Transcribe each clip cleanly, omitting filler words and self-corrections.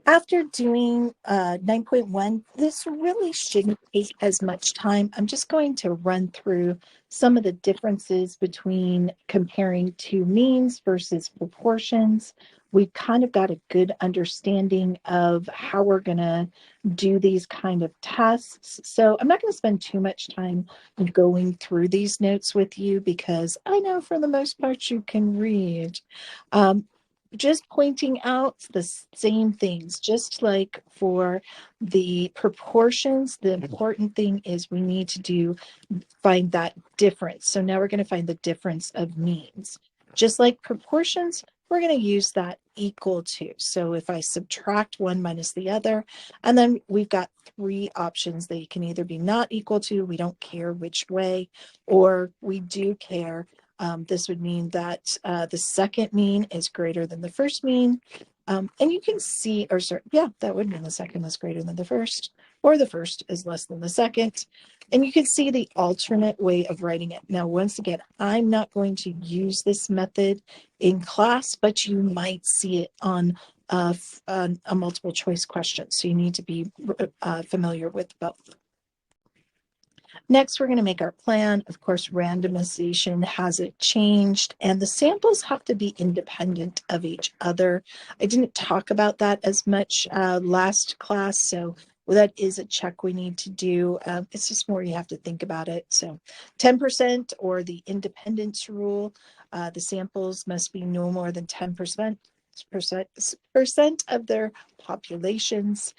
After doing 9.1, this really shouldn't take as much time. I'm just going to run through some of the differences between comparing two means versus proportions. We've kind of got a good understanding of how we're going to do these kind of tests. So I'm not going to spend too much time going through these notes with you because I know for the most part you can read. Um, just pointing out the same things, just like for the proportions, the important thing is we need to find that difference. So now we're going to find the difference of means. Just like proportions, we're going to use that equal to. So if I subtract one minus the other, and then we've got three options. They can either be not equal to, we don't care which way, or we do care. This would mean that the second mean is greater than the first mean. And you can see, or sorry, yeah, that would mean the second is greater than the first, or the first is less than the second. And you can see the alternate way of writing it. Now, once again, I'm not going to use this method in class, but you might see it on a multiple choice question. So you need to be familiar with both. Next, we're going to make our plan. Of course, randomization hasn't changed, and the samples have to be independent of each other. I didn't talk about that as much last class, so that is a check we need to do. It's just more you have to think about it. So 10% or the independence rule, the samples must be no more than 10% of their populations.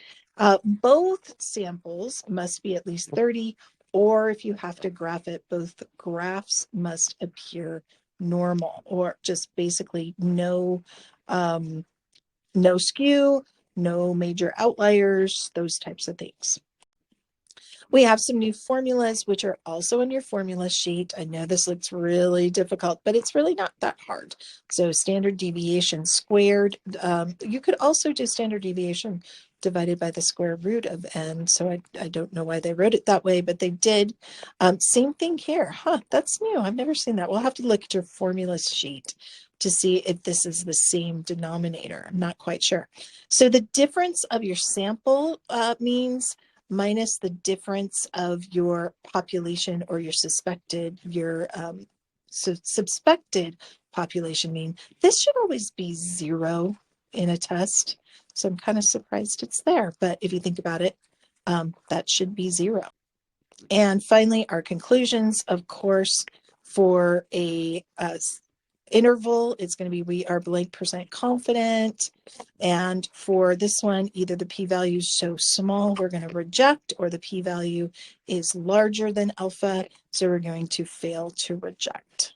Both samples must be at least 30, or if you have to graph it, both graphs must appear normal, or just basically no skew, no major outliers, those types of things. We have some new formulas, which are also in your formula sheet. I know this looks really difficult, but it's really not that hard. So standard deviation squared. You could also do standard deviation divided by the square root of n. So I don't know why they wrote it that way, but they did. Same thing here. That's new. I've never seen that. We'll have to look at your formula sheet to see if this is the same denominator. I'm not quite sure. So the difference of your sample means minus the difference of your population or your suspected population mean. This should always be 0 in a test. So I'm kind of surprised it's there. But if you think about it, that should be 0. And finally, our conclusions, of course, for a interval, it's going to be we are blank % confident. And for this one, either the p-value is so small we're going to reject, or the p-value is larger than alpha, so we're going to fail to reject.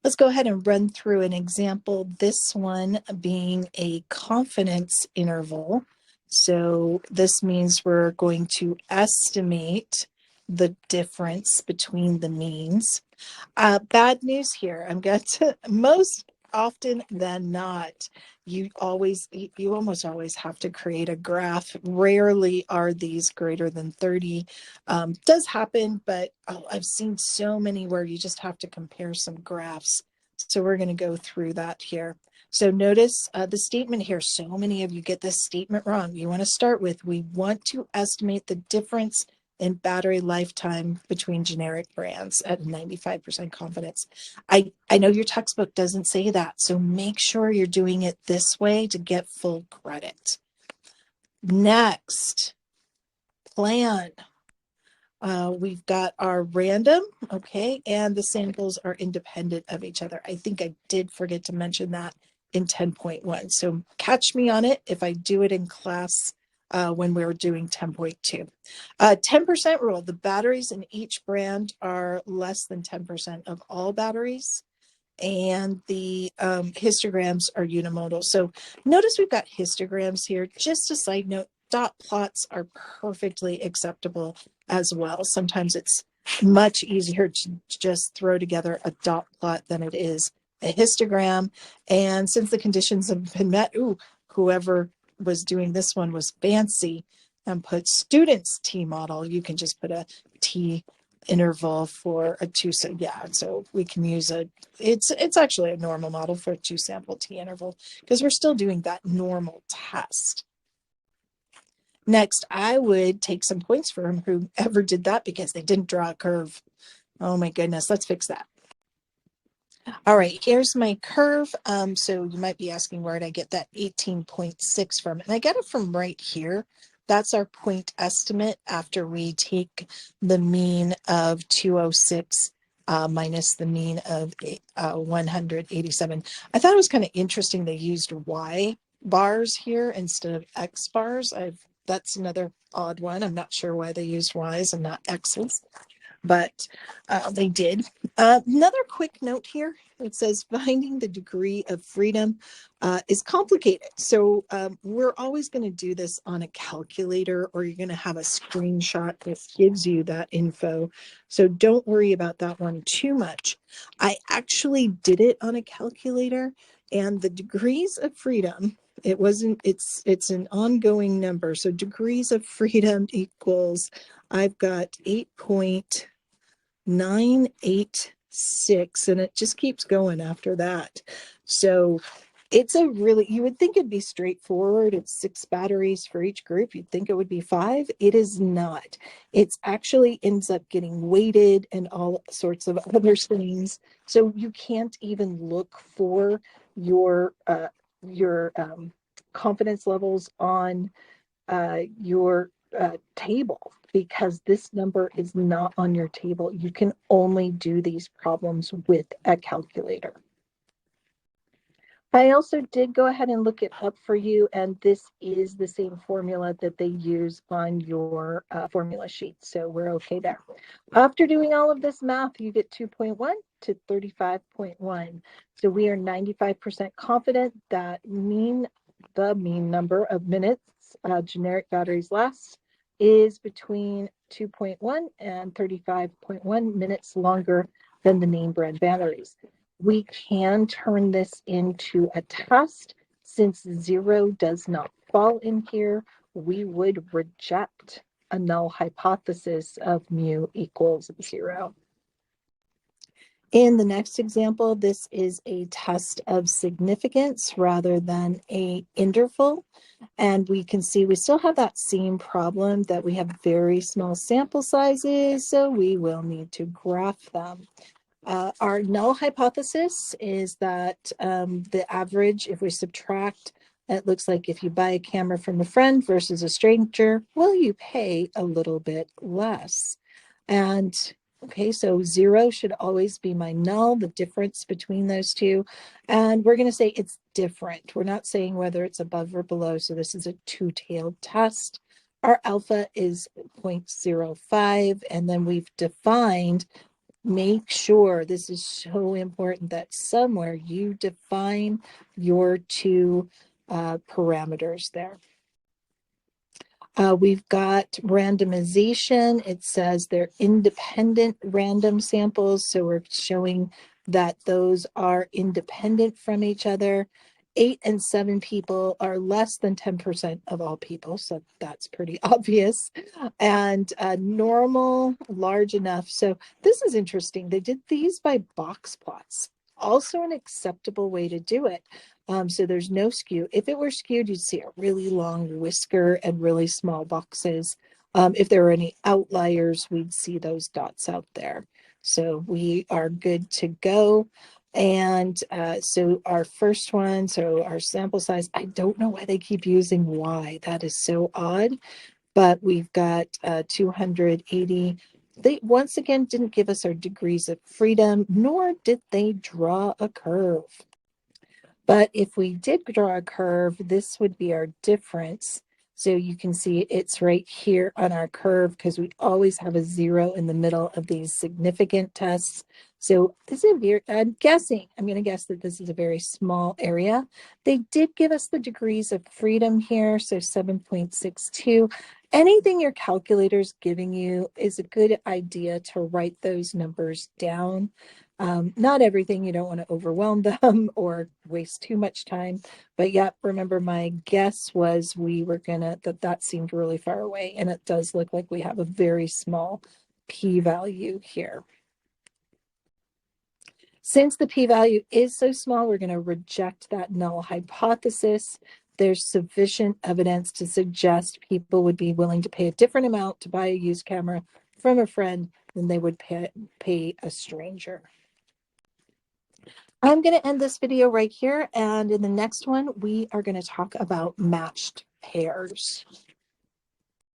Let's go ahead and run through an example, this one being a confidence interval. So this means we're going to estimate the difference between the means. Bad news here. I'm going to, most often than not, you almost always have to create a graph. Rarely are these greater than 30. Does happen, but I've seen so many where you just have to compare some graphs. So we're going to go through that here. So notice the statement here. So many of you get this statement wrong. You want to start with, we want to estimate the difference in battery lifetime between generic brands at 95% confidence. I know your textbook doesn't say that, so make sure you're doing it this way to get full credit. Next, plan. We've got our random, okay, and the samples are independent of each other. I think I did forget to mention that in 10.1. So catch me on it if I do it in class when we were doing 10.2. 10% rule, the batteries in each brand are less than 10% of all batteries. And the histograms are unimodal. So notice we've got histograms here. Just a side note, dot plots are perfectly acceptable as well. Sometimes it's much easier to just throw together a dot plot than it is a histogram. And since the conditions have been met, whoever was doing this one was fancy and put students T model. You can just put a T interval for a two. So yeah, so we can use it's actually a normal model for a two sample t interval because we're still doing that normal test. Next, I would take some points from whoever did that because they didn't draw a curve. Oh my goodness, let's fix that. All right, here's my curve. So you might be asking, where did I get that 18.6 from? And I get it from right here. That's our point estimate after we take the mean of 206 minus the mean of 187. I thought it was kind of interesting they used Y bars here instead of X bars. That's another odd one. I'm not sure why they used Y's and not X's, but they did. Another quick note here, it says finding the degree of freedom is complicated. So we're always going to do this on a calculator, or you're going to have a screenshot that gives you that info. So don't worry about that one too much. I actually did it on a calculator, and the degrees of freedom, it's an ongoing number. So degrees of freedom equals, I've got 8.986, and it just keeps going after that. So it's you would think it'd be straightforward. It's 6 batteries for each group. You'd think it would be 5. It is not. It's actually ends up getting weighted and all sorts of other things. So you can't even look for your confidence levels on your table, because this number is not on your table. You can only do these problems with a calculator. I also did go ahead and look it up for you, and this is the same formula that they use on your formula sheet, so we're okay there. After doing all of this math, you get 2.1 to 35.1. So we are 95% confident that the mean number of minutes generic batteries last is between 2.1 and 35.1 minutes longer than the name brand batteries. We can turn this into a test. Since 0 does not fall in here, we would reject a null hypothesis of mu equals 0. In the next example, this is a test of significance rather than an interval. And we can see we still have that same problem that we have very small sample sizes, so we will need to graph them. Our null hypothesis is that the average, if we subtract, it looks like if you buy a camera from a friend versus a stranger, will you pay a little bit less? And okay, so 0 should always be my null, the difference between those two. And we're going to say it's different. We're not saying whether it's above or below. So this is a two-tailed test. Our alpha is 0.05, and then we've defined, make sure, this is so important, that somewhere you define your two parameters there. We've got randomization. It says they're independent random samples, so we're showing that those are independent from each other. 8 and 7 people are less than 10% of all people, so that's pretty obvious. And normal, large enough. So this is interesting. They did these by box plots. Also an acceptable way to do it. So there's no skew. If it were skewed, you'd see a really long whisker and really small boxes. If there were any outliers, we'd see those dots out there. So we are good to go. And so our first one, so our sample size, I don't know why they keep using Y. That is so odd. But we've got 280. They once again didn't give us our degrees of freedom, nor did they draw a curve. But if we did draw a curve, this would be our difference. So you can see it's right here on our curve, because we always have a 0 in the middle of these significant tests. So this is I'm going to guess that this is a very small area. They did give us the degrees of freedom here, so 7.62. Anything your calculator's giving you is a good idea to write those numbers down. Not everything, you don't want to overwhelm them or waste too much time. But yeah, remember my guess was that seemed really far away, and it does look like we have a very small p-value here. Since the p-value is so small, we're going to reject that null hypothesis. There's sufficient evidence to suggest people would be willing to pay a different amount to buy a used camera from a friend than they would pay a stranger. I'm going to end this video right here, and in the next one, we are going to talk about matched pairs.